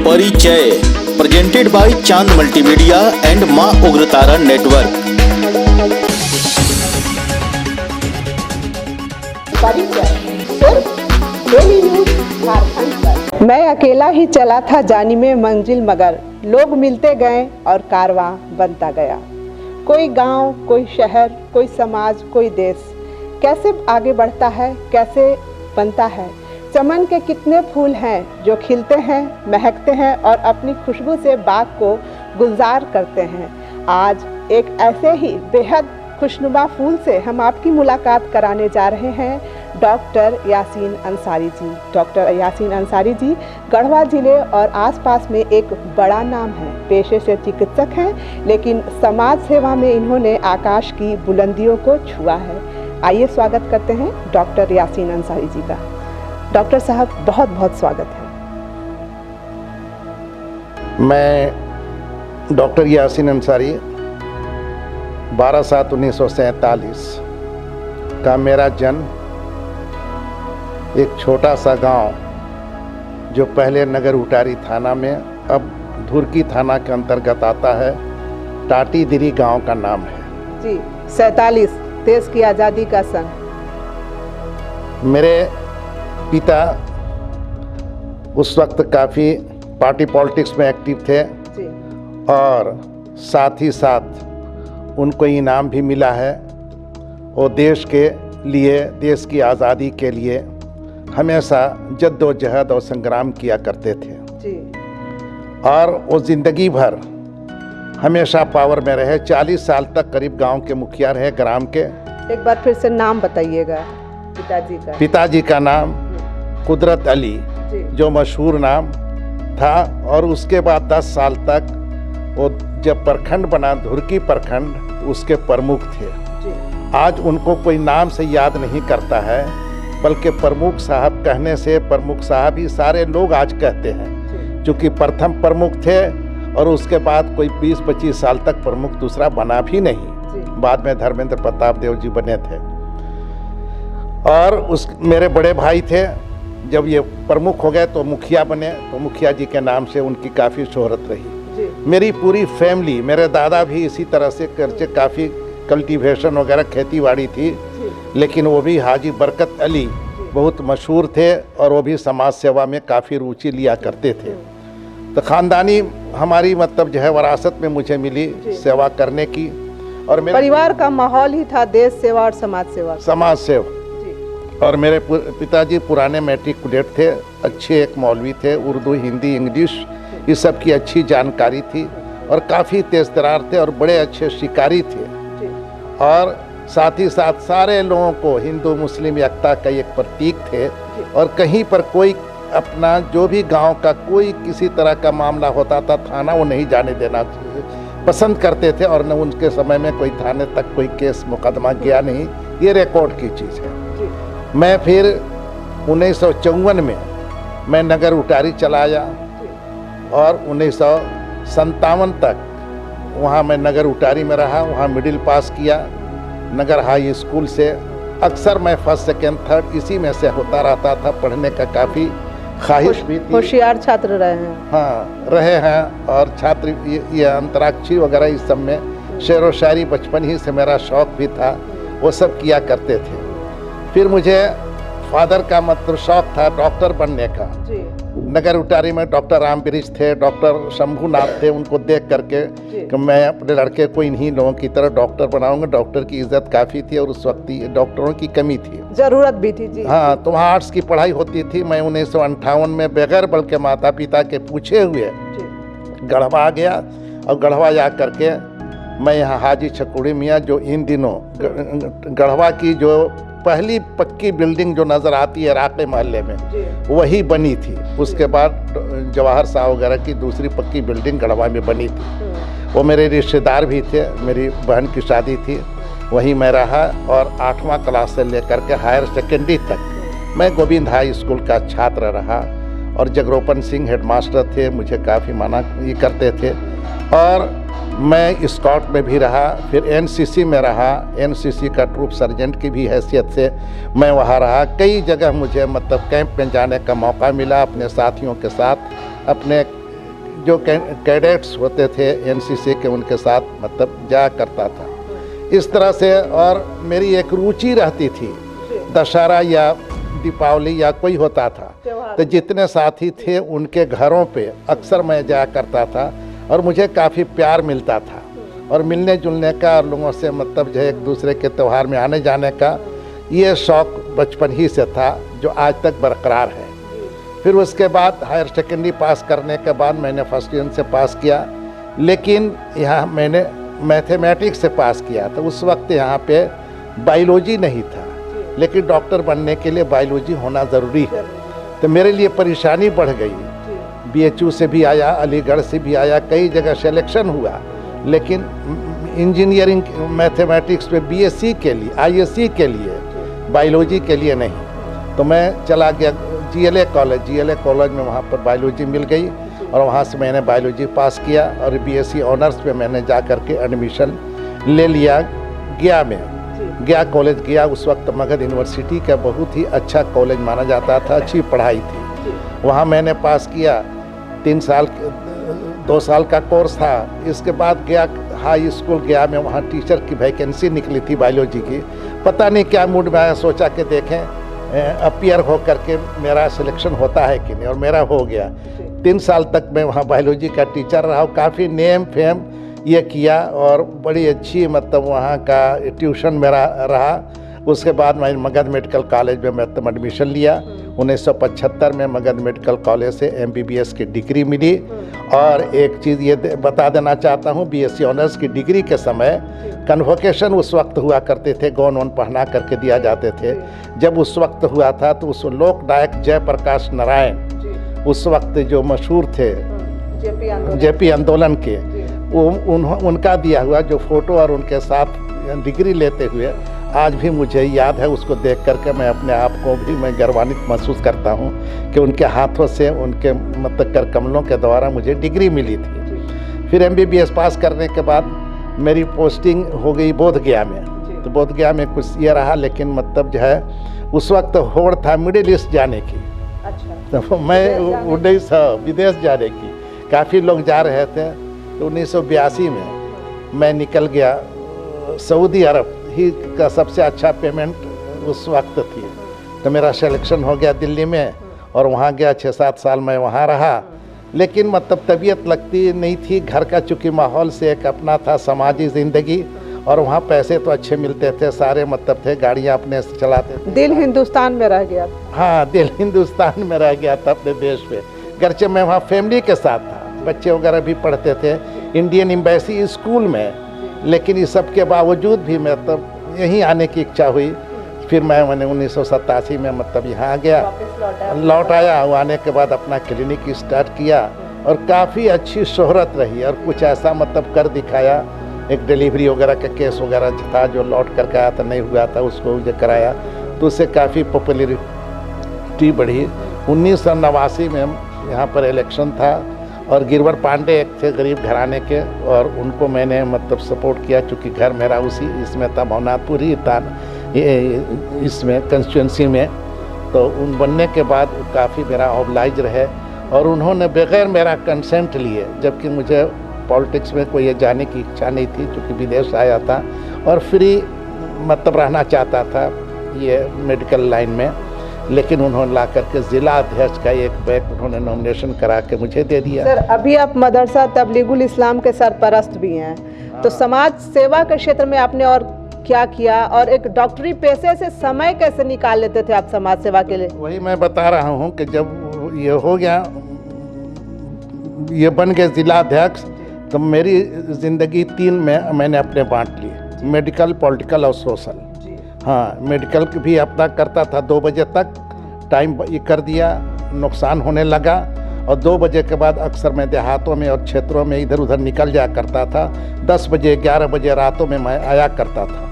परिचय presented by चांद multimedia and मां उग्रतारा नेटवर्क। मैं अकेला ही चला था जानी में मंजिल, मगर लोग मिलते गए और कारवां बनता गया। कोई गांव, कोई शहर, कोई समाज, कोई देश कैसे आगे बढ़ता है, कैसे बनता है। चमन के कितने फूल हैं जो खिलते हैं, महकते हैं और अपनी खुशबू से बाग को गुलजार करते हैं। आज एक ऐसे ही बेहद खुशनुमा फूल से हम आपकी मुलाकात कराने जा रहे हैं डॉक्टर यासीन अंसारी जी। डॉक्टर यासीन अंसारी जी गढ़वा जिले और आसपास में एक बड़ा नाम है। पेशे से चिकित्सक हैं, लेकिन समाज सेवा में इन्होंने आकाश की बुलंदियों को छुआ है। आइए स्वागत करते हैं डॉक्टर यासीन अंसारी जी का। डॉक्टर साहब, बहुत बहुत स्वागत है। मैं डॉक्टर यासीन अंसारी 12/7/1947 का मेरा जन्म एक छोटा सा गांव जो पहले नगर उटारी थाना में अब धुरकी थाना के अंतर्गत आता है, टाटीदिरी गांव का नाम है जी। 47 देश की आज़ादी का सन। मेरे पिता उस वक्त काफ़ी पार्टी पॉलिटिक्स में एक्टिव थे जी। और साथ ही साथ उनको इनाम भी मिला है। वो देश के लिए, देश की आज़ादी के लिए हमेशा जद्दोजहद और संग्राम किया करते थे जी। और वो ज़िंदगी भर हमेशा पावर में रहे। 40 साल तक करीब गांव के मुखिया रहे, ग्राम के। एक बार फिर से नाम बताइएगा पिताजी का। पिताजी का नाम कुदरत अली जी। जो मशहूर नाम था, और उसके बाद 10 साल तक वो जब प्रखंड बना, धुरकी प्रखंड, उसके प्रमुख थे जी। आज उनको कोई नाम से याद नहीं करता है, बल्कि प्रमुख साहब कहने से प्रमुख साहब ही सारे लोग आज कहते हैं, क्योंकि प्रथम प्रमुख थे और उसके बाद कोई 20-25 साल तक प्रमुख दूसरा बना भी नहीं। बाद में धर्मेंद्र प्रताप देव जी बने थे। और उस मेरे बड़े भाई थे, जब ये प्रमुख हो गए तो मुखिया बने, तो मुखिया जी के नाम से उनकी काफ़ी शोहरत रही। मेरी पूरी फैमिली, मेरे दादा भी इसी तरह से करके काफ़ी कल्टीवेशन वगैरह खेती बाड़ी थी, लेकिन वो भी हाजी बरकत अली बहुत मशहूर थे और वो भी समाज सेवा में काफ़ी रुचि लिया करते थे। तो ख़ानदानी हमारी मतलब जो है विरासत में मुझे मिली सेवा करने की। और मेरे परिवार का माहौल ही था देश सेवा और समाज सेवा। समाज सेवा। और मेरे पिताजी पुराने मैट्रिकुलेट थे, अच्छे एक मौलवी थे, उर्दू, हिंदी, इंग्लिश इस सब की अच्छी जानकारी थी और काफ़ी तेज तरार थे और बड़े अच्छे शिकारी थे। और साथ ही साथ सारे लोगों को हिंदू मुस्लिम एकता का एक प्रतीक थे। और कहीं पर कोई अपना जो भी गांव का कोई किसी तरह का मामला होता था, थाना वो नहीं जाने देना पसंद करते थे, और न उनके समय में कोई थाने तक कोई केस मुकदमा गया नहीं। ये रिकॉर्ड की चीज़ है। मैं फिर 1954 में मैं नगर उटारी चला आया और 1957 तक वहाँ मैं नगर उटारी में रहा। वहाँ मिडिल पास किया नगर हाई स्कूल से। अक्सर मैं फर्स्ट सेकेंड थर्ड इसी में से होता रहता था। पढ़ने का काफ़ी ख्वाहिश भी थी। होशियार छात्र रहे हैं। हाँ, रहे हैं। और छात्र ये अंतराक्षरी वगैरह इस सब में शेर व शायरी बचपन ही से मेरा शौक़ भी था, वो सब किया करते थे। फिर मुझे फादर का मतलब शौक़ था डॉक्टर बनने का जी। नगर उटारी में डॉक्टर राम वृक्ष थे, डॉक्टर शंभूनाथ थे। उनको देख करके कि मैं अपने लड़के को इन्हीं लोगों की तरह डॉक्टर बनाऊंगा। डॉक्टर की इज्जत काफ़ी थी और उस वक्त डॉक्टरों की कमी थी, ज़रूरत भी थी जी। हाँ, तो वहाँ आर्ट्स की पढ़ाई होती थी। मैं 1958 में बगैर बल्कि माता पिता के पूछे हुए गढ़वा आ गया। और गढ़वा जा करके मैं यहाँ हाजी छकुड़ी मियाँ, जो इन दिनों गढ़वा की जो पहली पक्की बिल्डिंग जो नज़र आती है राके मोहल्ले में, वही बनी थी। उसके बाद जवाहर शाह वगैरह की दूसरी पक्की बिल्डिंग गढ़वा में बनी थी। वो मेरे रिश्तेदार भी थे, मेरी बहन की शादी थी, वहीं मैं रहा। और 8वां क्लास से लेकर के हायर सेकेंडरी तक मैं गोविंद हाई स्कूल का छात्र रहा। और जगरूपन सिंह हेडमास्टर थे, मुझे काफ़ी माना ये करते थे। और मैं स्काउट में भी रहा, फिर एनसीसी में रहा। एनसीसी का ट्रूप सर्जेंट की भी हैसियत से मैं वहाँ रहा। कई जगह मुझे मतलब कैंप में जाने का मौका मिला अपने साथियों के साथ। अपने जो कैडेट्स होते थे एनसीसी के, उनके साथ मतलब जाया करता था इस तरह से। और मेरी एक रुचि रहती थी, दशहरा या दीपावली या कोई होता था तो जितने साथी थे उनके घरों पे अक्सर मैं जाया करता था और मुझे काफ़ी प्यार मिलता था और मिलने जुलने का और लोगों से मतलब जो है एक दूसरे के त्यौहार में आने जाने का ये शौक़ बचपन ही से था जो आज तक बरकरार है। फिर उसके बाद हायर सेकेंडरी पास करने के बाद मैंने फर्स्ट डिवीजन से पास किया, लेकिन यहाँ मैंने मैथमेटिक्स से पास किया था। उस वक्त यहाँ पे बायोलॉजी नहीं था, लेकिन डॉक्टर बनने के लिए बायोलॉजी होना ज़रूरी है, तो मेरे लिए परेशानी बढ़ गई। BHU से भी आया, अलीगढ़ से भी आया, कई जगह सिलेक्शन हुआ, लेकिन इंजीनियरिंग मैथमेटिक्स में BSc के लिए, ISc के लिए, बायोलॉजी के लिए नहीं। तो मैं चला गया GLA कॉलेज में, वहाँ पर बायोलॉजी मिल गई और वहाँ से मैंने बायोलॉजी पास किया और BSc ऑनर्स में मैंने जा कर के एडमिशन ले लिया गया में। गया कॉलेज गया, उस वक्त मगध यूनिवर्सिटी का बहुत ही अच्छा कॉलेज माना जाता था, अच्छी पढ़ाई थी। वहाँ मैंने पास किया 2 साल का कोर्स था। इसके बाद गया हाई स्कूल गया में, वहाँ टीचर की वैकेंसी निकली थी बायोलॉजी की। पता नहीं क्या मूड में आया, सोचा कि देखें अपीयर हो करके मेरा सिलेक्शन होता है कि नहीं, और मेरा हो गया। 3 साल तक मैं वहाँ बायोलॉजी का टीचर रहा हूँ, काफ़ी नेम फेम ये किया और बड़ी अच्छी मतलब वहाँ का ट्यूशन मेरा रहा। उसके बाद मैं मगध मेडिकल कॉलेज में मतलब एडमिशन लिया। 1975 में मगध मेडिकल कॉलेज से MBBS की डिग्री मिली। और एक चीज़ ये बता देना चाहता हूँ, BSc ऑनर्स की डिग्री के समय कन्वोकेशन उस वक्त हुआ करते थे, गौन वौन पढ़ना करके दिया जाते थे। जब उस वक्त हुआ था तो उस लोक नायक जयप्रकाश नारायण उस वक्त जो मशहूर थे JP आंदोलन के, उनका दिया हुआ जो फोटो और उनके साथ डिग्री लेते हुए आज भी मुझे याद है। उसको देख करके मैं अपने आप को भी मैं गर्वान्वित महसूस करता हूँ कि उनके हाथों से, उनके मतलब कर कमलों के द्वारा मुझे डिग्री मिली थी। फिर MBBS पास करने के बाद मेरी पोस्टिंग हो गई बोधगया में। तो बोधगया में कुछ ये रहा, लेकिन मतलब जो है उस वक्त होड़ था मिडिल ईस्ट जाने की। अच्छा। तो मैं विदेश जाने की, काफ़ी लोग जा रहे थे। तो 1982 में मैं निकल गया। सऊदी अरब ही का सबसे अच्छा पेमेंट उस वक्त थी, तो मेरा सिलेक्शन हो गया दिल्ली में और वहाँ गया। 6-7 साल मैं वहाँ रहा, लेकिन मतलब तबीयत लगती नहीं थी घर का, चूँकि माहौल से एक अपना था समाजी ज़िंदगी, और वहाँ पैसे तो अच्छे मिलते थे, सारे मतलब थे, गाड़ियाँ अपने से चलाते थे। दिल हिंदुस्तान में रह गया। हाँ, दिल हिंदुस्तान में रह गया था अपने देश पे। गर्चे मैं वहाँ फैमिली के साथ था, बच्चे वगैरह भी पढ़ते थे इंडियन एम्बेसी स्कूल में, लेकिन इस सब के बावजूद भी मतलब यहीं आने की इच्छा हुई। फिर मैंने 1987 में मतलब यहाँ आ गया, लौट आया। आने के बाद अपना क्लिनिक स्टार्ट किया और काफ़ी अच्छी शोहरत रही और कुछ ऐसा मतलब कर दिखाया। एक डिलीवरी वगैरह का केस वगैरह था जो लौट करके आया था, नहीं हुआ था, उसको जो कराया तो उससे काफ़ी पॉपुलरिटी बढ़ी। 1989 में यहाँ पर इलेक्शन था और गिरवर पांडे एक थे गरीब घराने के, और उनको मैंने मतलब सपोर्ट किया, चूँकि घर मेरा उसी इसमें था, भवनाथपुर ही था इसमें कंस्टिट्यूंसी में। तो उन बनने के बाद काफ़ी मेरा ऑब्लाइज रहे और उन्होंने बगैर मेरा कंसेंट लिए, जबकि मुझे पॉलिटिक्स में कोई जाने की इच्छा नहीं थी, चूँकि विदेश आया था और फ्री मतलब रहना चाहता था ये मेडिकल लाइन में, लेकिन उन्होंने ला करके ज़िला अध्यक्ष का एक बैग उन्होंने नॉमिनेशन करा के मुझे दे दिया। सर, अभी आप मदरसा तबलीगुल इस्लाम के सरपरस्त भी हैं, तो समाज सेवा के क्षेत्र में आपने और क्या किया, और एक डॉक्टरी पेशे से समय कैसे निकाल लेते थे आप समाज सेवा के लिए? वही मैं बता रहा हूँ कि जब ये हो गया, ये बन गए ज़िला अध्यक्ष, तो मेरी ज़िंदगी 3 में मैंने अपने बांट ली, मेडिकल, पॉलिटिकल और सोशल। हाँ, मेडिकल भी अपना करता था, 2 बजे तक टाइम ये कर दिया, नुकसान होने लगा, और 2 बजे के बाद अक्सर मैं देहातों में और क्षेत्रों में इधर उधर निकल जाया करता था। 10 बजे 11 बजे रातों में मैं आया करता था।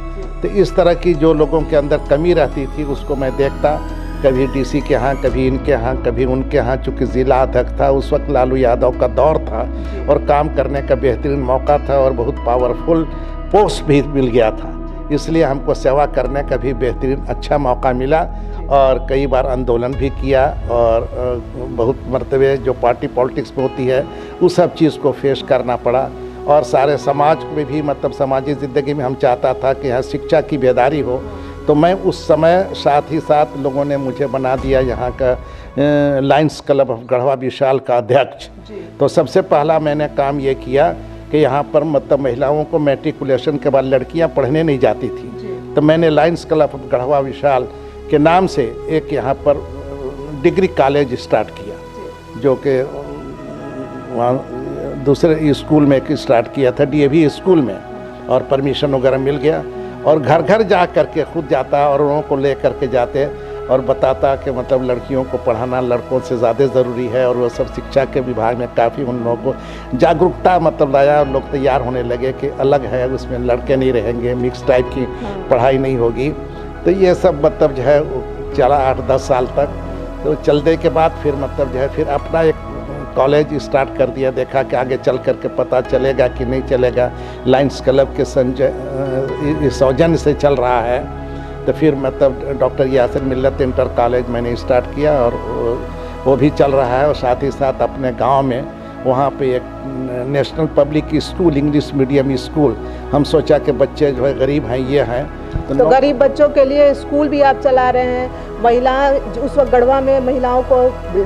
तो इस तरह की जो लोगों के अंदर कमी रहती थी उसको मैं देखता, कभी DC के यहाँ, कभी इनके यहाँ, कभी उनके यहाँ। चूँकि ज़िला अध्यक्ष था उस वक्त, लालू यादव का दौर था और काम करने का बेहतरीन मौका था और बहुत पावरफुल पोस्ट भी मिल गया था, इसलिए हमको सेवा करने का भी बेहतरीन अच्छा मौका मिला। और कई बार आंदोलन भी किया और बहुत मरतबे जो पार्टी पॉलिटिक्स में होती है उस सब चीज़ को फेस करना पड़ा। और सारे समाज में भी मतलब समाजी ज़िंदगी में हम चाहता था कि यहाँ शिक्षा की बेदारी हो, तो मैं उस समय साथ ही साथ लोगों ने मुझे बना दिया यहाँ का लायंस क्लब ऑफ गढ़वा विशाल का अध्यक्ष। तो सबसे पहला मैंने काम ये किया कि यहाँ पर मतलब महिलाओं को मैट्रिकुलेशन के बाद लड़कियाँ पढ़ने नहीं जाती थी, तो मैंने लायंस क्लब ऑफ गढ़वा विशाल के नाम से एक यहाँ पर डिग्री कॉलेज स्टार्ट किया, जो कि वहाँ दूसरे स्कूल में स्टार्ट किया था, DAV स्कूल में, और परमिशन वगैरह मिल गया। और घर घर जा कर के खुद जाता और उन को ले कर के जाते और बताता कि मतलब लड़कियों को पढ़ाना लड़कों से ज़्यादा ज़रूरी है। और वो सब शिक्षा के विभाग में काफ़ी उन लोगों को जागरूकता मतलब लाया और लोग तैयार होने लगे कि अलग है, उसमें लड़के नहीं रहेंगे, मिक्स टाइप की पढ़ाई नहीं होगी। तो ये सब मतलब जो है चला 8-10 साल तक। तो चलने के बाद फिर मतलब जो है फिर अपना एक कॉलेज स्टार्ट कर दिया, देखा कि आगे चल कर के पता चलेगा कि नहीं चलेगा। लायंस क्लब के सौजन्य से चल रहा है, तो फिर मतलब डॉक्टर यासिर मिल्लत इंटर कॉलेज मैंने स्टार्ट किया और वो भी चल रहा है। और साथ ही साथ अपने गांव में वहाँ पे एक national public school, English medium school, हम सोचा कि बच्चे जो है गरीब हैं ये हैं तो गरीब बच्चों के लिए स्कूल भी आप चला रहे हैं। महिला उस वक्त गढ़वा में महिलाओं को,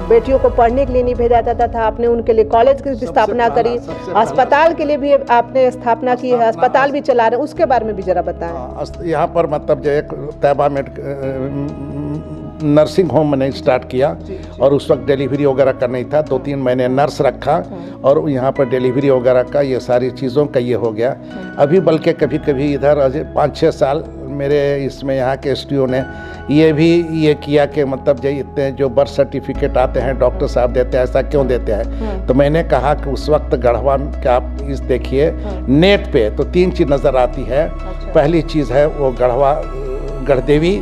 बेटियों को पढ़ने के लिए नहीं भेजा जाता था, आपने उनके लिए कॉलेज की भी स्थापना करी, अस्पताल के लिए भी आपने स्थापना की है, अस्पताल भी चला रहे हैं, उसके बारे में भी जरा बताएं। यहाँ पर मतलब जो एक तैयबा नर्सिंग होम मैंने स्टार्ट किया और उस वक्त डिलीवरी वगैरह का नहीं था, 2-3 महीने नर्स रखा और यहाँ पर डिलीवरी वगैरह का ये सारी चीज़ों का ये हो गया। अभी बल्कि कभी कभी इधर 5-6 साल मेरे इसमें यहाँ के SDO ने ये किया कि मतलब जो इतने जो बर्थ सर्टिफिकेट आते हैं डॉक्टर साहब देते हैं, ऐसा क्यों देते हैं। तो मैंने कहा कि उस वक्त गढ़वा का आप इस देखिए नेट पे तो 3 चीज़ नज़र आती है। पहली चीज़ है वो गढ़वा गढ़देवी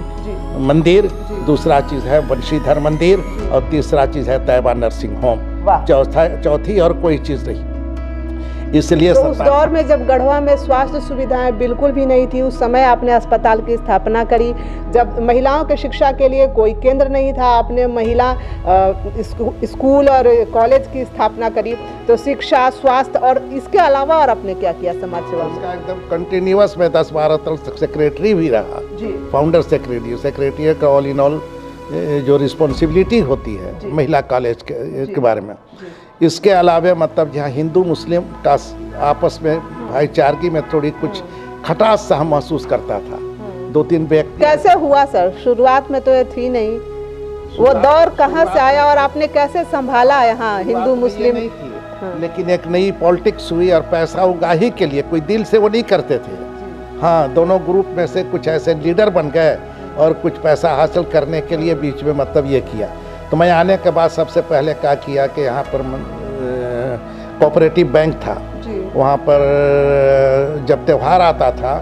मंदिर, दूसरा चीज़ है बंशीधर मंदिर और तीसरा चीज़ है तैयबा नर्सिंग होम, चौथी और कोई चीज़ नहीं। इसलिए तो उस दौर में जब गढ़वा में स्वास्थ्य सुविधाएं बिल्कुल भी नहीं थी, उस समय आपने अस्पताल की स्थापना करी। जब महिलाओं के शिक्षा के लिए कोई केंद्र नहीं था, आपने महिला स्कूल और कॉलेज की स्थापना करी। तो शिक्षा, स्वास्थ्य और इसके अलावा और आपने क्या किया समाज सेवा में? एकदम कंटिन्यूअस में 10-12 तक सेक्रेटरी भी रहा, फाउंडर सेक्रेटरी का ऑल इन ऑल जो रिस्पॉन्सिबिलिटी होती है महिला कॉलेज के बारे में। इसके अलावा मतलब जहाँ हिंदू मुस्लिम का आपस में भाईचारगी में थोड़ी कुछ खटास सा हम महसूस करता था। 2-3 व्यक्ति कैसे हुआ सर? शुरुआत में तो ये थी नहीं, वो दौर कहाँ से आया और आपने कैसे संभाला यहाँ हिंदू मुस्लिम? लेकिन एक नई पॉलिटिक्स हुई और पैसा उगाही के लिए कोई दिल से वो नहीं करते थे। हाँ, दोनों ग्रुप में से कुछ ऐसे लीडर बन गए और कुछ पैसा हासिल करने के लिए बीच में मतलब ये किया। तो मैं आने के बाद सबसे पहले क्या किया कि यहाँ पर कोऑपरेटिव बैंक था, वहाँ पर जब त्यौहार आता था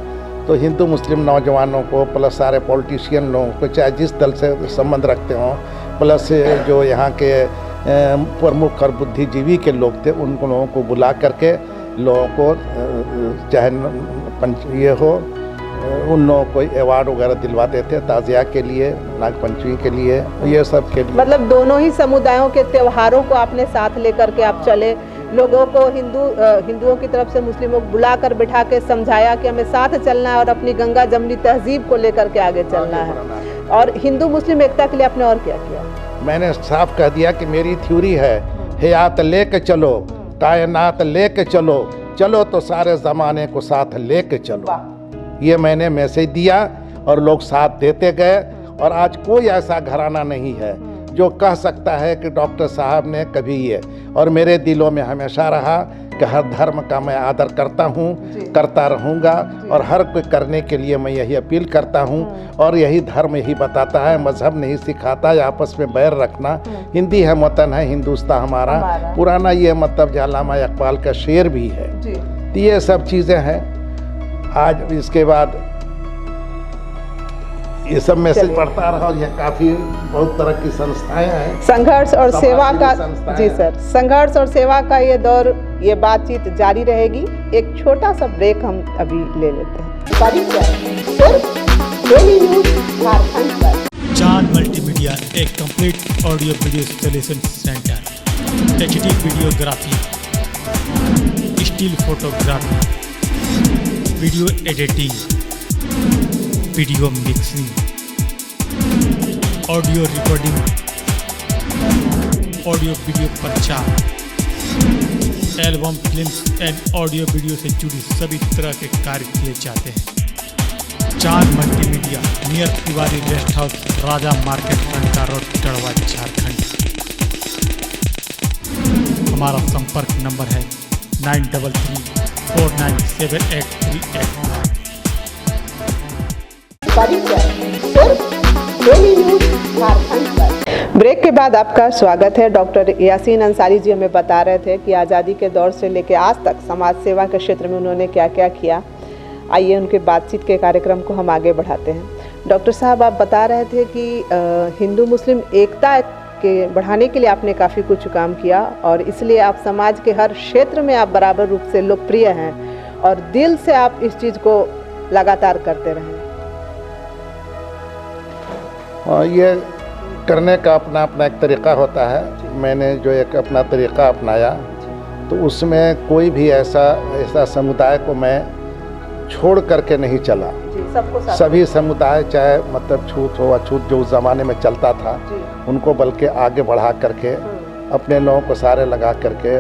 तो हिंदू मुस्लिम नौजवानों को प्लस सारे पॉलिटिशियन लोगों को, चाहे जिस दल से संबंध रखते हों, प्लस जो यहाँ के प्रमुख और बुद्धिजीवी के लोग थे, उन लोगों को बुला करके लोगों को चाहे ये हो उन लोगों को अवार्ड वगैरह दिलवाते थे, ताज़िया के लिए, नागपंचमी के लिए, ये सब के लिए। मतलब दोनों ही समुदायों के त्योहारों को आपने साथ लेकर के आप चले, लोगों को हिंदुओं की तरफ से मुस्लिमों को बुला कर बिठा के समझाया कि हमें साथ चलना है और अपनी गंगा जमनी तहजीब को लेकर के आगे चलना है। और हिंदू मुस्लिम एकता के लिए आपने और क्या किया? मैंने साफ कह दिया कि मेरी थ्योरी है, हयात लेके चलो, कायनात लेके चलो, चलो तो सारे ज़माने को साथ लेके चलो। ये मैंने मैसेज दिया और लोग साथ देते गए। और आज कोई ऐसा घराना नहीं है जो कह सकता है कि डॉक्टर साहब ने कभी ये, और मेरे दिलों में हमेशा रहा कि हर धर्म का मैं आदर करता हूँ, करता रहूँगा और हर कोई करने के लिए मैं यही अपील करता हूँ। और यही धर्म यही बताता है, मजहब नहीं सिखाता है आपस में बैर रखना। हिंदी है वतन है हिंदुस्तान हमारा, पुराना ये मतलब अल्लामा इकबाल का शेर भी है। तो ये सब चीज़ें हैं। आज इसके बाद ये सब मैसेज पढ़ता रहा और ये काफ़ी बहुत तरह की संस्थाएं हैं। संघर्ष और सेवा का, जी सर, संघर्ष और सेवा का ये दौर, ये बातचीत जारी रहेगी। एक छोटा सा ब्रेक हम अभी ले लेते हैं। सिर्फ डेली न्यूज़ झारखंड पर। चांद मल्टीमीडिया एक complete audio video solution centre, HD videography, still photography, video editing, video mixing, audio recording, audio video प्रचार, album, films and audio video से जुड़ी सभी तरह के कार्य किए जाते हैं। Chand multimedia, near Tiwari rest house, Raja market, Tanka road, Tadwa, Jharkhand. हमारा संपर्क नंबर है 93497838। ब्रेक के बाद आपका स्वागत है। डॉक्टर यासीन अंसारी जी हमें बता रहे थे कि आज़ादी के दौर से लेकर आज तक समाज सेवा के क्षेत्र में उन्होंने क्या क्या किया। आइए उनके बातचीत के कार्यक्रम को हम आगे बढ़ाते हैं। डॉक्टर साहब, आप बता रहे थे कि हिंदू मुस्लिम एकता के बढ़ाने के लिए आपने काफ़ी कुछ काम किया और इसलिए आप समाज के हर क्षेत्र में आप बराबर रूप से लोकप्रिय हैं और दिल से आप इस चीज़ को लगातार करते रहें। ये करने का अपना अपना एक तरीक़ा होता है। मैंने जो एक अपना तरीक़ा अपनाया तो उसमें कोई भी ऐसा समुदाय को मैं छोड़ करके नहीं चला। सभी समुदाय, चाहे मतलब छूत हो अछूत, जो उस ज़माने में चलता था, उनको बल्कि आगे बढ़ा करके अपने लोगों को सारे लगा करके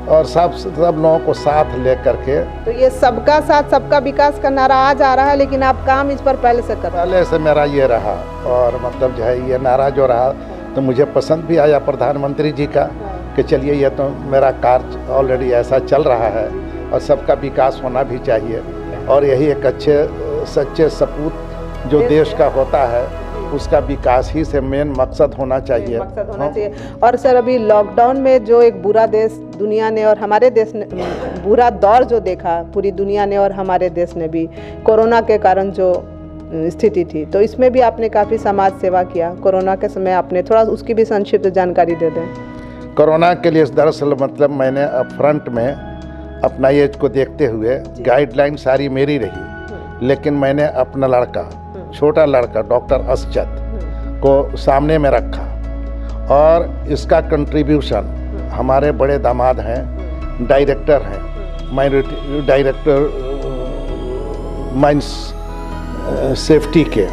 और सब लोगों को साथ ले करके। तो ये सबका साथ सबका विकास का नारा आज आ रहा है, लेकिन आप काम इस पर पहले से कर रहे हैं। पहले से मेरा ये रहा और मतलब जो है ये नारा जो रहा तो मुझे पसंद भी आया प्रधानमंत्री जी का कि चलिए ये तो मेरा कार्य ऑलरेडी ऐसा चल रहा है और सबका विकास होना भी चाहिए और यही एक अच्छे सच्चे सपूत जो देश का होता है उसका विकास ही से मेन मकसद होना चाहिए। और सर, अभी लॉकडाउन में जो एक बुरा देश दुनिया ने और हमारे देश ने बुरा दौर जो देखा पूरी दुनिया ने और हमारे देश ने भी, कोरोना के कारण जो स्थिति थी, तो इसमें भी आपने काफ़ी समाज सेवा किया। कोरोना के समय आपने थोड़ा उसकी भी संक्षिप्त जानकारी दे दें। कोरोना के लिए दरअसल मतलब मैंने अब फ्रंट में अपना एज को देखते हुए गाइडलाइन सारी मेरी रही, लेकिन मैंने अपना लड़का, छोटा लड़का डॉक्टर असजद को सामने में रखा और इसका कंट्रीब्यूशन हमारे बड़े दामाद हैं, डायरेक्टर हैं, माइनॉरिटी डायरेक्टर माइंस सेफ्टी के,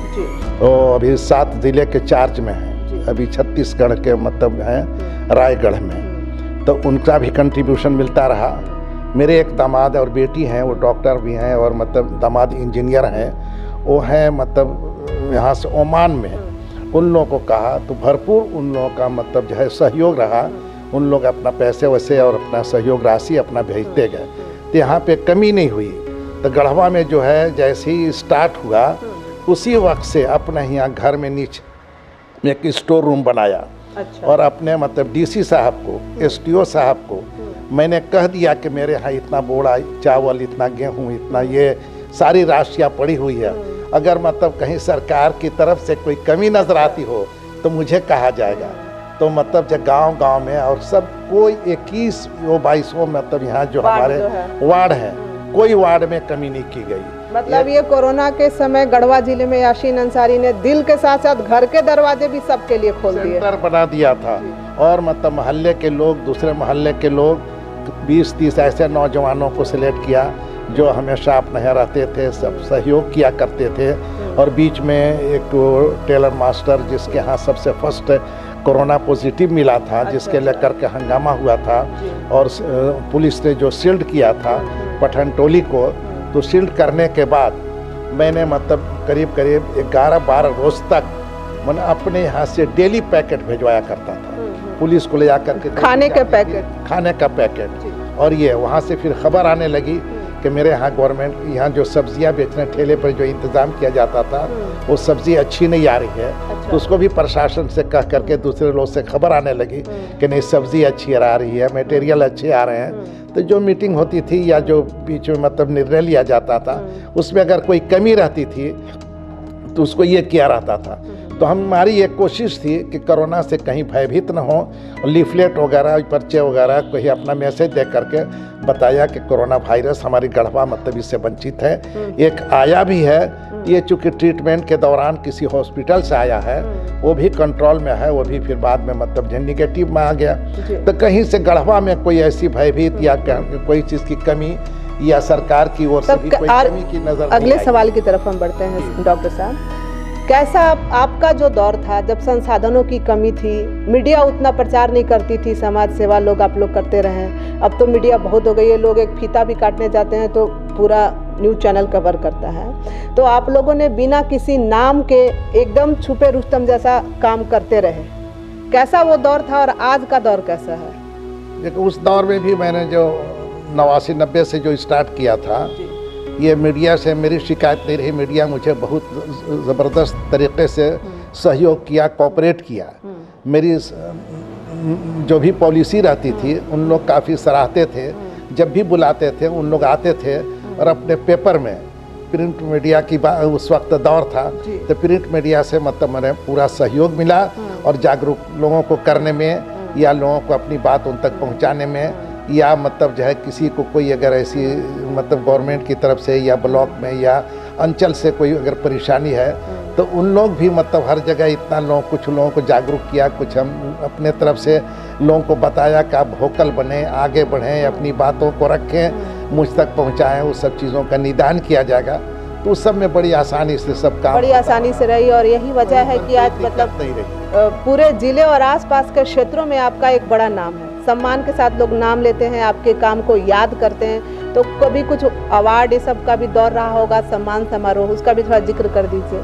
और अभी 7 ज़िले के चार्ज में हैं, अभी छत्तीसगढ़ के मतलब हैं रायगढ़ में, तो उनका भी कंट्रीब्यूशन मिलता रहा। मेरे एक दामाद और बेटी हैं, वो डॉक्टर भी हैं और मतलब दामाद इंजीनियर हैं, वो हैं मतलब यहाँ से ओमान में। उन लोगों को कहा तो भरपूर उन लोगों का मतलब जो है सहयोग रहा। उन लोग अपना पैसे वैसे और अपना सहयोग राशि अपना भेजते गए, तो यहाँ पे कमी नहीं हुई। तो गढ़वा में जो है जैसे ही स्टार्ट हुआ उसी वक्त से अपने यहाँ घर में नीचे एक स्टोर रूम बनाया। अच्छा। और अपने मतलब DC साहब को, STO साहब को मैंने कह दिया कि मेरे यहाँ इतना बोरा चावल, इतना गेहूँ, इतना ये सारी राशियाँ पड़ी हुई है, अगर मतलब कहीं सरकार की तरफ से कोई कमी नज़र आती हो तो मुझे कहा जाएगा। तो मतलब जब गांव में और सब कोई 21-22 मतलब यहाँ जो हमारे वार्ड हैं, कोई वार्ड में कमी नहीं की गई। मतलब ये कोरोना के समय गढ़वा जिले में यासीन अंसारी ने दिल के साथ साथ घर के दरवाजे भी सबके लिए खोल दिए, सेंटर बना दिया था। और मतलब मोहल्ले के लोग, दूसरे मोहल्ले के लोग 20-30 ऐसे नौजवानों को सिलेक्ट किया जो हमेशा अपने यहाँ रहते थे, सब सहयोग किया करते थे। और बीच में एक टेलर मास्टर जिसके यहाँ सबसे फर्स्ट कोरोना पॉजिटिव मिला था, जिसके लेकर के हंगामा हुआ था और पुलिस ने जो सील्ड किया था पठान टोली को, तो सील्ड करने के बाद मैंने मतलब करीब 11-12 रोज तक मैंने अपने यहाँ से डेली पैकेट भिजवाया करता था पुलिस को ले जाकर के, खाने का पैकेट। और ये वहाँ से फिर खबर आने लगी कि मेरे यहाँ गवर्नमेंट यहाँ जो सब्जियाँ बेचने ठेले पर जो इंतज़ाम किया जाता था वो सब्ज़ी अच्छी नहीं आ रही है। अच्छा। तो उसको भी प्रशासन से कह करके दूसरे लोग से खबर आने लगी कि नहीं सब्ज़ी अच्छी आ रही है, मटेरियल अच्छे आ रहे हैं। तो जो मीटिंग होती थी या जो बीच में मतलब निर्णय लिया जाता था उसमें अगर कोई कमी रहती थी तो उसको ये किया रहता था। तो हमारी ये कोशिश थी कि कोरोना से कहीं भयभीत न हो, लीफलेट वगैरह, पर्चे वगैरह कोई अपना मैसेज दे करके बताया कि कोरोना वायरस हमारी गढ़वा मतलब इससे वंचित है। एक आया भी है ये चूँकि ट्रीटमेंट के दौरान किसी हॉस्पिटल से आया है, वो भी कंट्रोल में है, वो भी फिर बाद में मतलब जो निगेटिव में आ गया। तो कहीं से गढ़वा में कोई ऐसी भयभीत या कोई चीज़ की कमी या सरकार की ओर से भी कोई कमी की नजर नहीं अगले आई। सवाल की तरफ हम बढ़ते हैं डॉक्टर साहब। कैसा आपका जो दौर था जब संसाधनों की कमी थी, मीडिया उतना प्रचार नहीं करती थी, समाज सेवा लोग आप लोग करते रहे, अब तो मीडिया बहुत हो गई है, लोग एक फीता भी काटने जाते हैं तो पूरा न्यूज़ चैनल कवर करता है, तो आप लोगों ने बिना किसी नाम के एकदम छुपे रुस्तम जैसा काम करते रहे। कैसा वो दौर था और आज का दौर कैसा है? देखो, उस दौर में भी मैंने जो 89-90 से जो स्टार्ट किया था, ये मीडिया से मेरी शिकायत नहीं रही। मीडिया मुझे बहुत ज़बरदस्त तरीके से सहयोग किया, कोऑपरेट किया। मेरी जो भी पॉलिसी रहती थी उन लोग काफ़ी सराहते थे। जब भी बुलाते थे उन लोग आते थे और अपने पेपर में, प्रिंट मीडिया की उस वक्त दौर था, तो प्रिंट मीडिया से मतलब मैंने पूरा सहयोग मिला और जागरूक लोगों को करने में या लोगों को अपनी बात उन तक पहुंचाने में, या मतलब जो है किसी को कोई अगर ऐसी मतलब गवर्नमेंट की तरफ से या ब्लॉक में या अंचल से कोई अगर परेशानी है तो उन लोग भी मतलब हर जगह इतना कुछ लोगों को जागरूक किया, कुछ हम अपने तरफ से लोगों को बताया कि आप वोकल बने, आगे बढ़ें, अपनी बातों को रखें, मुझ तक पहुंचाएं, उस सब चीज़ों का निदान किया जाएगा। तो उस सब में बड़ी आसानी से सब काम बड़ी आसानी से रही और यही वजह है कि आज मतलब पूरे जिले और आसपास के क्षेत्रों में आपका एक बड़ा नाम है, सम्मान के साथ लोग नाम लेते हैं, आपके काम को याद करते हैं। तो कभी कुछ अवार्ड ये सब का भी दौर रहा होगा, सम्मान समारोह, उसका भी थोड़ा जिक्र कर दीजिए।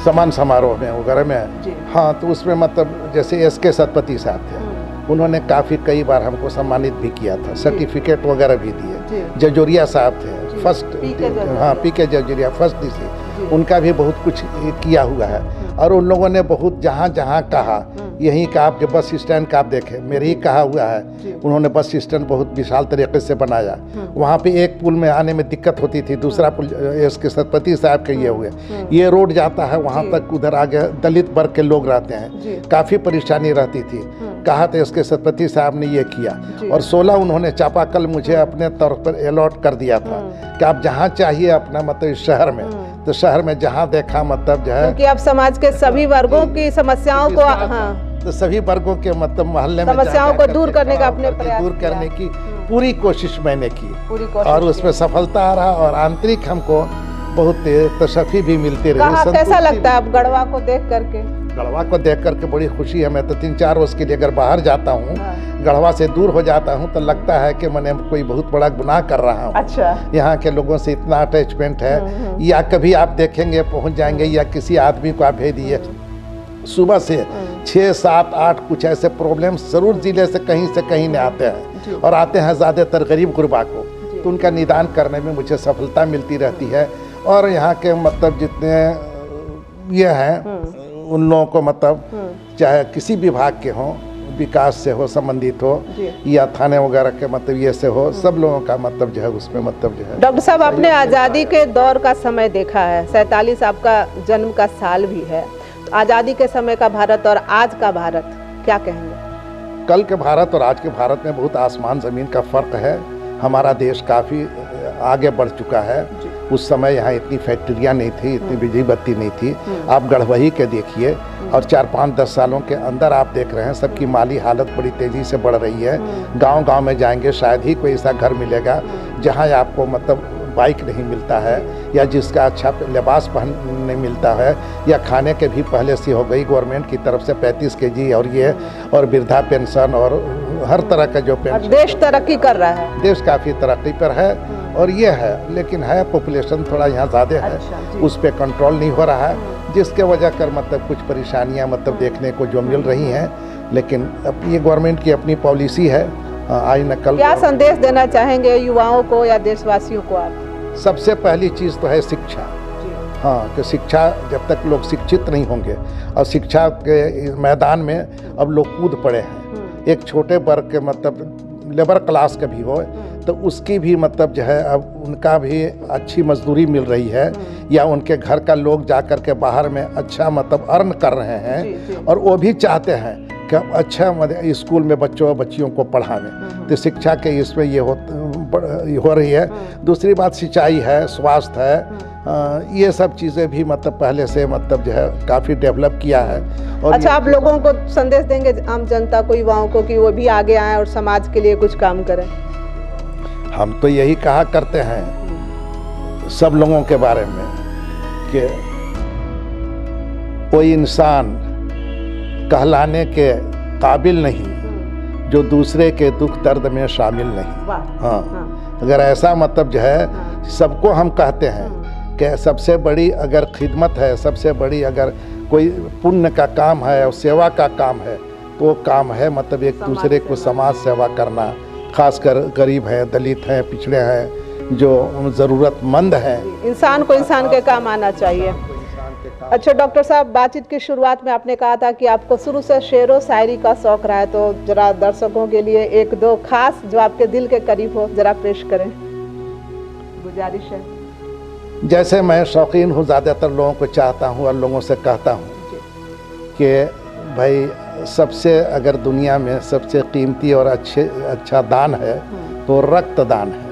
सम्मान समारोह में वगैरह में, हाँ, तो उसमें मतलब जैसे SK सतपति साहब थे, उन्होंने काफ़ी कई बार हमको सम्मानित भी किया था, सर्टिफिकेट वगैरह भी दिए। जजोरिया साहब थे फर्स्ट, हाँ, PK जजोरिया फर्स्ट DC, उनका भी बहुत कुछ किया हुआ है। और उन लोगों ने बहुत जहाँ जहाँ कहा, यहीं का आप जो बस स्टैंड का आप देखें, मेरे ही कहा हुआ है, उन्होंने बस स्टैंड बहुत विशाल तरीके से बनाया। वहाँ पे एक पुल में आने में दिक्कत होती थी, दूसरा पुल SK सतपति साहब के ये हुए, ये रोड जाता है वहाँ तक, उधर आगे दलित वर्ग के लोग रहते हैं, काफ़ी परेशानी रहती थी। कहा तो SK सतपति साहब ने ये किया और 16 उन्होंने चापाकल मुझे अपने तौर पर अलॉट कर दिया था कि आप जहाँ चाहिए अपना मतलब इस शहर में, तो शहर में जहाँ देखा मतलब जो है, क्योंकि आप समाज के सभी वर्गों की समस्याओं को, हाँ, तो सभी वर्गों के मतलब मोहल्ले में समस्याओं को दूर करने का अपने प्रयास दूर करने की पूरी कोशिश मैंने की, पूरी कोशिश और उसमें सफलता आ रहा और आंतरिक हमको बहुत तसफ़ी भी मिलती रही। कहाँ कैसा लगता है अब गढ़वा को देख करके? गढ़वा को देख करके बड़ी खुशी है। मैं तो 3-4 रोज के लिए अगर बाहर जाता हूँ, गढ़वा से दूर हो जाता हूँ, तो लगता है कि मैंने कोई बहुत बड़ा गुनाह कर रहा हूँ। अच्छा। यहाँ के लोगों से इतना अटैचमेंट है। या कभी आप देखेंगे पहुँच जाएंगे या किसी आदमी को आप भेज दिए, सुबह से 6, 7, 8 कुछ ऐसे प्रॉब्लम जरूर जिले से कहीं न आते हैं, और आते हैं ज़्यादातर गरीब गुरबा को, तो उनका निदान करने में मुझे सफलता मिलती रहती है। और यहाँ के मतलब जितने ये हैं उन लोगों को मतलब चाहे किसी विभाग के हों, विकास से हो संबंधित हो या थाने वगैरह के मतलब ये से हो, सब लोगों का मतलब जो है उसमें मतलब जो है। डॉक्टर साहब, आपने आज़ादी के दौर का समय देखा है, 47 आपका जन्म का साल भी है, तो आज़ादी के समय का भारत और आज का भारत क्या कहेंगे? कल के भारत और आज के भारत में बहुत आसमान ज़मीन का फ़र्क है। हमारा देश काफ़ी आगे बढ़ चुका है। उस समय यहाँ इतनी फैक्ट्रियाँ नहीं थी, इतनी बिजली बत्ती नहीं थी। आप गढ़वही के देखिए, और 4-5-10 सालों के अंदर आप देख रहे हैं सबकी माली हालत बड़ी तेज़ी से बढ़ रही है। गांव-गांव में जाएंगे शायद ही कोई ऐसा घर मिलेगा जहाँ आपको मतलब बाइक नहीं मिलता है, या जिसका अच्छा लिबास पहनने मिलता है, या खाने के भी पहले से हो गई गवर्नमेंट की तरफ से 35 kg और ये और वृद्धा पेंशन और हर तरह का जो पेंशन। देश तरक्की कर रहा है, देश काफ़ी तरक्की पर है, और ये है, लेकिन है पॉपुलेशन थोड़ा यहाँ ज़्यादा है। अच्छा, उस पर कंट्रोल नहीं हो रहा है, जिसके वजह कर मतलब कुछ परेशानियाँ मतलब देखने को जो मिल रही हैं। लेकिन अब ये गवर्नमेंट की अपनी पॉलिसी है, आज न कल। क्या संदेश देना चाहेंगे युवाओं को या देशवासियों को आप? सबसे पहली चीज़ तो है शिक्षा। हाँ, कि शिक्षा, जब तक लोग शिक्षित नहीं होंगे, और शिक्षा के मैदान में अब लोग कूद पड़े हैं। एक छोटे वर्ग के मतलब लेबर क्लास का भी हो तो उसकी भी मतलब जो है अब उनका भी अच्छी मजदूरी मिल रही है, या उनके घर का लोग जा कर के बाहर में अच्छा मतलब अर्न कर रहे हैं, और वो भी चाहते हैं कि अच्छा स्कूल में बच्चों बच्चियों को पढ़ावें। तो शिक्षा के इसमें ये हो रही है। दूसरी बात सिंचाई है, स्वास्थ्य है, ये सब चीज़ें भी मतलब पहले से मतलब जो है काफ़ी डेवलप किया है। और अच्छा, आप लोगों को संदेश देंगे आम जनता को, युवाओं को, कि वो भी आगे आएं और समाज के लिए कुछ काम करें? हम तो यही कहा करते हैं सब लोगों के बारे में कि कोई इंसान कहलाने के काबिल नहीं जो दूसरे के दुख दर्द में शामिल नहीं। हाँ, अगर ऐसा मतलब जो है सबको हम कहते हैं कि सबसे बड़ी अगर खिदमत है, सबसे बड़ी अगर कोई पुण्य का काम है और सेवा का काम है तो वो काम है मतलब एक दूसरे को समाज सेवा करना, खासकर गरीब हैं, दलित हैं, पिछड़े हैं, जो ज़रूरतमंद हैं। इंसान को इंसान के काम आना चाहिए। अच्छा डॉक्टर साहब, बातचीत की शुरुआत में आपने कहा था कि आपको शुरू से शेर व शायरी का शौक रहा है, तो जरा दर्शकों के लिए एक दो खास जो आपके दिल के करीब हो जरा पेश करें, गुजारिश है। जैसे मैं शौकीन हूँ, ज़्यादातर लोगों को चाहता हूँ और लोगों से कहता हूँ कि भाई सबसे अगर दुनिया में सबसे कीमती और अच्छा दान है तो रक्तदान है।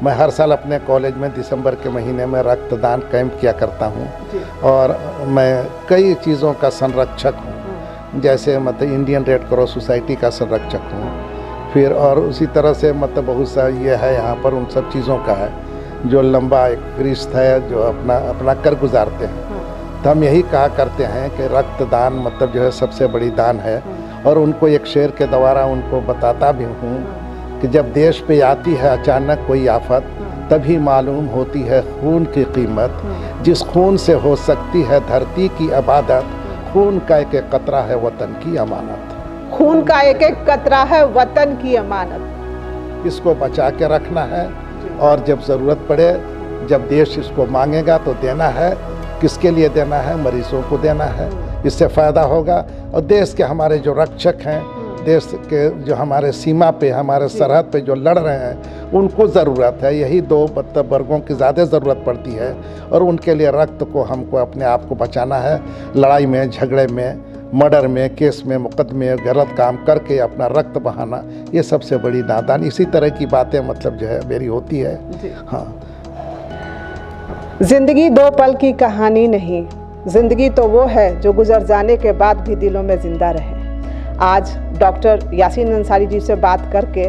मैं हर साल अपने कॉलेज में दिसंबर के महीने में रक्तदान कैंप किया करता हूँ और मैं कई चीज़ों का संरक्षक हूँ, जैसे मतलब इंडियन रेड क्रॉस सोसाइटी का संरक्षक हूँ, फिर और उसी तरह से मतलब बहुत सा ये है यहाँ पर उन सब चीज़ों का है जो लंबा एक फरिश्त है जो अपना कर गुजारते हैं। तो हम यही कहा करते हैं कि रक्तदान मतलब जो है सबसे बड़ी दान है। और उनको एक शेर के द्वारा उनको बताता भी हूँ कि जब देश पे आती है अचानक कोई आफत तभी मालूम होती है खून की कीमत, जिस खून से हो सकती है धरती की इबादत, खून का एक एक कतरा है वतन की अमानत। खून का एक एक कतरा है वतन की अमानत, इसको बचा के रखना है और जब ज़रूरत पड़े, जब देश इसको मांगेगा तो देना है। किसके लिए देना है? मरीजों को देना है, इससे फ़ायदा होगा। और देश के हमारे जो रक्षक हैं, देश के जो हमारे सीमा पे, हमारे सरहद पे जो लड़ रहे हैं, उनको ज़रूरत है। यही दो मतलब वर्गों की ज़्यादा ज़रूरत पड़ती है और उनके लिए रक्त को हमको अपने आप को बचाना है। लड़ाई में, झगड़े में, मर्डर में, केस में, मुकदमे, गलत काम करके अपना रक्त बहाना, ये सबसे बड़ी नादान। इसी तरह की बातें मतलब जो है मेरी होती है। हाँ, जिंदगी दो पल की कहानी नहीं, जिंदगी तो वो है जो गुजर जाने के बाद भी दिलों में जिंदा रहे। आज डॉक्टर यासीन अंसारी जी से बात करके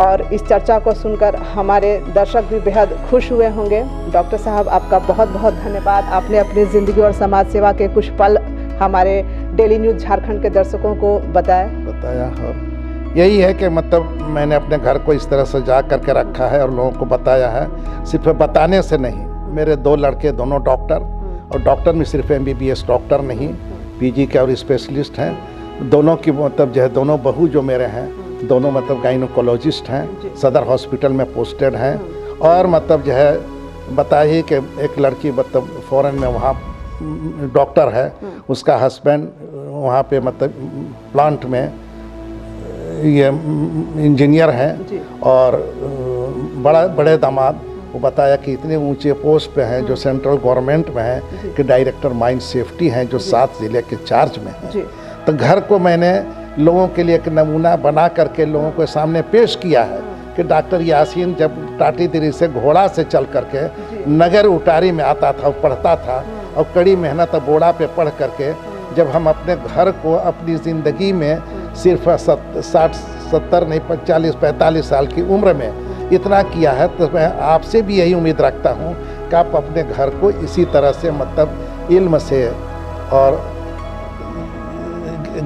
और इस चर्चा को सुनकर हमारे दर्शक भी बेहद खुश हुए होंगे। डॉक्टर साहब, आपका बहुत बहुत धन्यवाद। आपने अपनी ज़िंदगी और समाज सेवा के कुछ पल हमारे डेली न्यूज़ झारखंड के दर्शकों को बताया। और यही है कि मतलब मैंने अपने घर को इस तरह सजा करके रखा है और लोगों को बताया है। सिर्फ बताने से नहीं, मेरे दो लड़के दोनों डॉक्टर, और डॉक्टर में सिर्फ MBBS डॉक्टर नहीं, PG के और स्पेशलिस्ट हैं। दोनों की मतलब जो है दोनों बहू जो मेरे हैं दोनों मतलब गाइनोकोलॉजिस्ट हैं, सदर हॉस्पिटल में पोस्टेड हैं। और मतलब जो है बताइए कि एक लड़की मतलब फॉरेन में वहाँ डॉक्टर है, उसका हस्बैंड वहाँ पे मतलब प्लांट में ये इंजीनियर हैं और बड़े दामाद वो बताया कि इतने ऊंचे पोस्ट पे हैं जो सेंट्रल गवर्नमेंट में हैं कि डायरेक्टर माइन सेफ्टी हैं जो 7 जिले के चार्ज में हैं। तो घर को मैंने लोगों के लिए एक नमूना बना करके लोगों के सामने पेश किया है कि डॉक्टर यासीन जब टाटीदिरी से घोड़ा से चल करके नगर उटारी में आता था, पढ़ता था और कड़ी मेहनत बोड़ा पे पढ़ करके जब हम अपने घर को अपनी ज़िंदगी में सिर्फ 60-70 नहीं 40-45 साल की उम्र में इतना किया है, तो मैं आपसे भी यही उम्मीद रखता हूँ कि आप अपने घर को इसी तरह से मतलब इल्म से और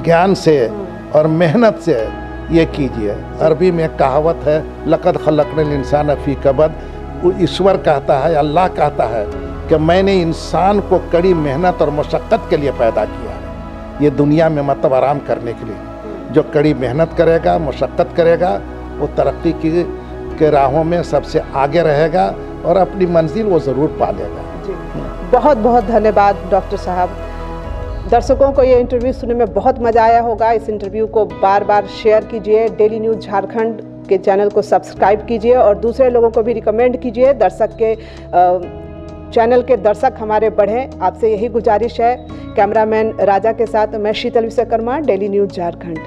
ज्ञान से और मेहनत से ये कीजिए। अरबी में कहावत है, लक़द ख़लक़नल इंसान फ़ी कबद। ईश्वर कहता है, अल्लाह कहता है कि मैंने इंसान को कड़ी मेहनत और मशक्क़त के लिए पैदा किया है। ये दुनिया में मतलब आराम करने के लिए। जो कड़ी मेहनत करेगा, मशक्क़त करेगा, वो तरक्की के राहों में सबसे आगे रहेगा और अपनी मंजिल वो ज़रूर पा लेगा। बहुत बहुत धन्यवाद डॉक्टर साहब। दर्शकों को ये इंटरव्यू सुनने में बहुत मज़ा आया होगा। इस इंटरव्यू को बार बार शेयर कीजिए, डेली न्यूज़ झारखंड के चैनल को सब्सक्राइब कीजिए और दूसरे लोगों को भी रिकमेंड कीजिए। दर्शक के चैनल के दर्शक हमारे बढ़ें, आपसे यही गुजारिश है। कैमरामैन राजा के साथ मैं शीतल विश्वकर्मा, डेली न्यूज़ झारखंड।